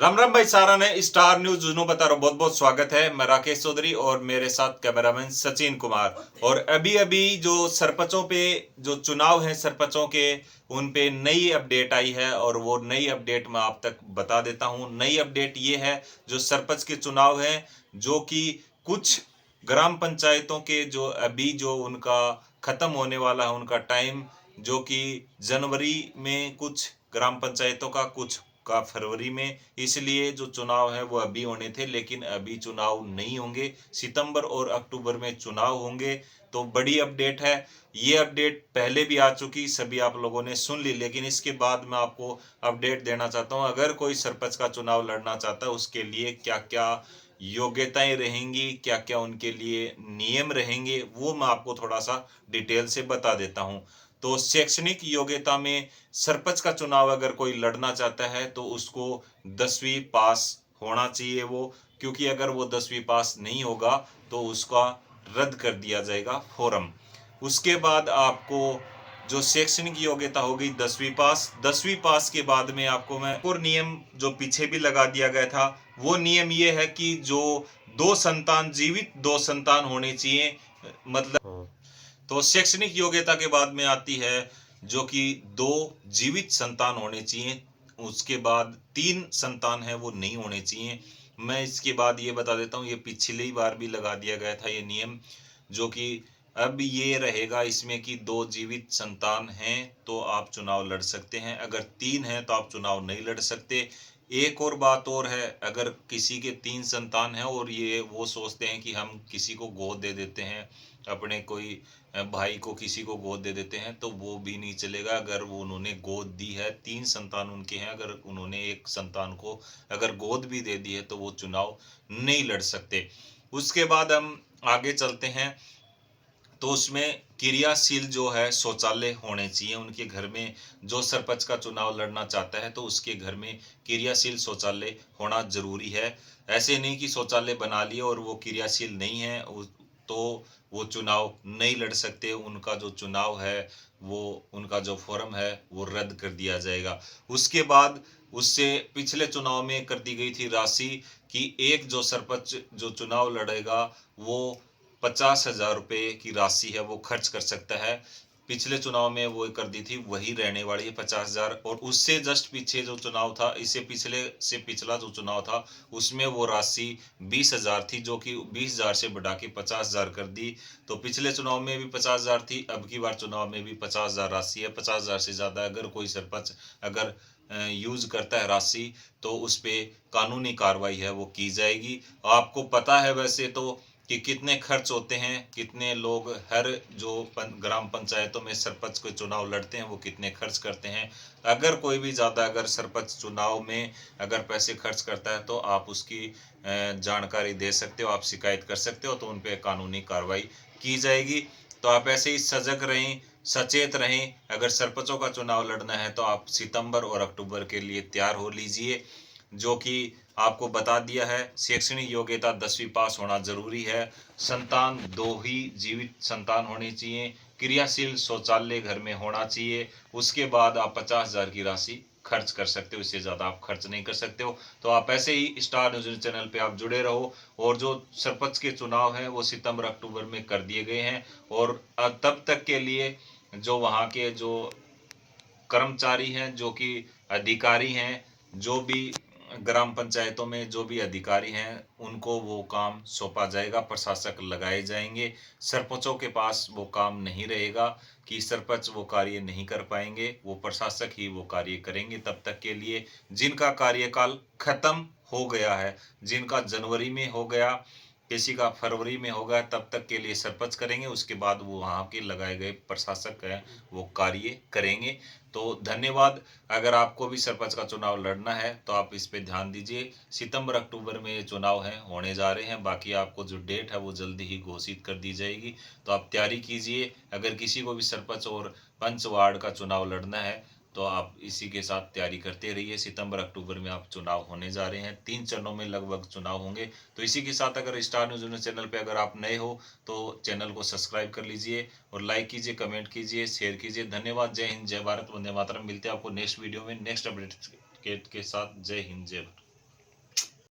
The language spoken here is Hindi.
राम राम भाई सारा ने स्टार न्यूज जुनू बता रहा हूँ। बहुत बहुत स्वागत है। मैं राकेश चौधरी और मेरे साथ कैमरामैन सचिन कुमार। और अभी अभी जो सरपंचों पे जो चुनाव है सरपंचों के, उन पे नई अपडेट आई है और वो नई अपडेट मैं आप तक बता देता हूँ। नई अपडेट ये है, जो सरपंच के चुनाव है, जो कि कुछ ग्राम पंचायतों के जो अभी जो उनका खत्म होने वाला है उनका टाइम, जो कि जनवरी में कुछ ग्राम पंचायतों का, कुछ का फरवरी में, इसलिए जो चुनाव है वो अभी होने थे, लेकिन अभी चुनाव नहीं होंगे। सितंबर और अक्टूबर में चुनाव होंगे। तो बड़ी अपडेट है। ये अपडेट पहले भी आ चुकी, सभी आप लोगों ने सुन ली, लेकिन इसके बाद मैं आपको अपडेट देना चाहता हूं। अगर कोई सरपंच का चुनाव लड़ना चाहता है, उसके लिए क्या क्या योग्यताएं रहेंगी, क्या क्या उनके लिए नियम रहेंगे, वो मैं आपको थोड़ा सा डिटेल से बता देता हूं। तो शैक्षणिक योग्यता में सरपंच का चुनाव अगर कोई लड़ना चाहता है तो उसको 10वीं पास होना चाहिए वो, क्योंकि अगर वो 10वीं पास नहीं होगा तो उसका रद्द कर दिया जाएगा फॉर्म। उसके बाद आपको जो शैक्षणिक योग्यता होगी 10वीं पास, 10वीं पास के बाद में आपको मैं और नियम जो पीछे भी लगा दिया गया था, वो नियम ये है कि जो दो संतान, जीवित दो संतान होने चाहिए। मतलब तो शैक्षणिक योग्यता के बाद में आती है जो कि दो जीवित संतान होने चाहिए। उसके बाद 3 संतान है वो नहीं होने चाहिए। मैं इसके बाद ये बता देता हूँ, ये पिछली बार भी लगा दिया गया था ये नियम, जो कि अब ये रहेगा इसमें कि 2 जीवित संतान हैं तो आप चुनाव लड़ सकते हैं, अगर 3 हैं तो आप चुनाव नहीं लड़ सकते। एक और बात और है, अगर किसी के 3 संतान हैं और ये वो सोचते हैं कि हम किसी को गोद दे देते हैं, अपने कोई भाई को किसी को गोद दे देते हैं, तो वो भी नहीं चलेगा। अगर वो उन्होंने गोद दी है, 3 संतान उनके हैं, अगर उन्होंने एक संतान को अगर गोद भी दे दी है तो वो चुनाव नहीं लड़ सकते। उसके बाद हम आगे चलते हैं, तो उसमें क्रियाशील जो है शौचालय होने चाहिए उनके घर में। जो सरपंच का चुनाव लड़ना चाहता है तो उसके घर में क्रियाशील शौचालय होना जरूरी है। ऐसे नहीं कि शौचालय बना लिए और वो क्रियाशील नहीं है तो वो चुनाव नहीं लड़ सकते। उनका जो चुनाव है, वो उनका जो फॉर्म है वो रद्द कर दिया जाएगा। उसके बाद उससे पिछले चुनाव में कर दी गई थी राशि कि एक जो सरपंच जो चुनाव लड़ेगा वो 50,000 रुपये की राशि है वो खर्च कर सकता है। पिछले चुनाव में वो कर दी थी, वही रहने वाली है 50,000। और उससे जस्ट पीछे जो चुनाव था, इससे पिछले से पिछला जो चुनाव था, उसमें वो राशि 20,000 थी, जो कि 20,000 से बढ़ा के 50,000 कर दी। तो पिछले चुनाव में भी 50,000 थी, अब की बार चुनाव में भी 50,000 राशि है। 50,000 से ज़्यादा अगर कोई सरपंच अगर यूज करता है राशि, तो उस पर कानूनी कार्रवाई है वो की जाएगी। आपको पता है वैसे तो कि कितने खर्च होते हैं, कितने लोग हर जो ग्राम पंचायतों में सरपंच के चुनाव लड़ते हैं वो कितने खर्च करते हैं। अगर कोई भी ज़्यादा अगर सरपंच चुनाव में अगर पैसे खर्च करता है तो आप उसकी जानकारी दे सकते हो, आप शिकायत कर सकते हो, तो उन पर कानूनी कार्रवाई की जाएगी। तो आप ऐसे ही सजग रहें, सचेत रहें। अगर सरपंचों का चुनाव लड़ना है तो आप सितंबर और अक्टूबर के लिए तैयार हो लीजिए। जो कि आपको बता दिया है, शैक्षणिक योग्यता 10वीं पास होना जरूरी है, संतान 2 ही जीवित संतान होनी चाहिए, क्रियाशील शौचालय घर में होना चाहिए। उसके बाद आप 50,000 की राशि खर्च कर सकते हो, इससे ज़्यादा आप खर्च नहीं कर सकते हो। तो आप ऐसे ही स्टार न्यूज चैनल पे आप जुड़े रहो। और जो सरपंच के चुनाव हैं वो सितंबर अक्टूबर में कर दिए गए हैं, और तब तक के लिए जो वहाँ के जो कर्मचारी हैं, जो कि अधिकारी हैं, जो भी ग्राम पंचायतों में जो भी अधिकारी हैं, उनको वो काम सौंपा जाएगा, प्रशासक लगाए जाएंगे। सरपंचों के पास वो काम नहीं रहेगा कि सरपंच वो कार्य नहीं कर पाएंगे, वो प्रशासक ही वो कार्य करेंगे तब तक के लिए। जिनका कार्यकाल खत्म हो गया है, जिनका जनवरी में हो गया, किसी का फरवरी में होगा, तब तक के लिए सरपंच करेंगे। उसके बाद वो वहाँ के लगाए गए प्रशासक हैं वो कार्य करेंगे। तो धन्यवाद। अगर आपको भी सरपंच का चुनाव लड़ना है तो आप इस पे ध्यान दीजिए। सितंबर अक्टूबर में ये चुनाव हैं होने जा रहे हैं, बाकी आपको जो डेट है वो जल्दी ही घोषित कर दी जाएगी। तो आप तैयारी कीजिए। अगर किसी को भी सरपंच और पंच वार्ड का चुनाव लड़ना है तो आप इसी के साथ तैयारी करते रहिए। सितंबर अक्टूबर में आप चुनाव होने जा रहे हैं, 3 चरणों में लगभग चुनाव होंगे। तो इसी के साथ अगर स्टार न्यूज चैनल पे अगर आप नए हो तो चैनल को सब्सक्राइब कर लीजिए और लाइक कीजिए, कमेंट कीजिए, शेयर कीजिए। धन्यवाद। जय हिंद, जय भारत, वंदे मातरम। मिलते हैं आपको नेक्स्ट वीडियो में नेक्स्ट अपडेट के साथ। जय हिंद, जय भारत।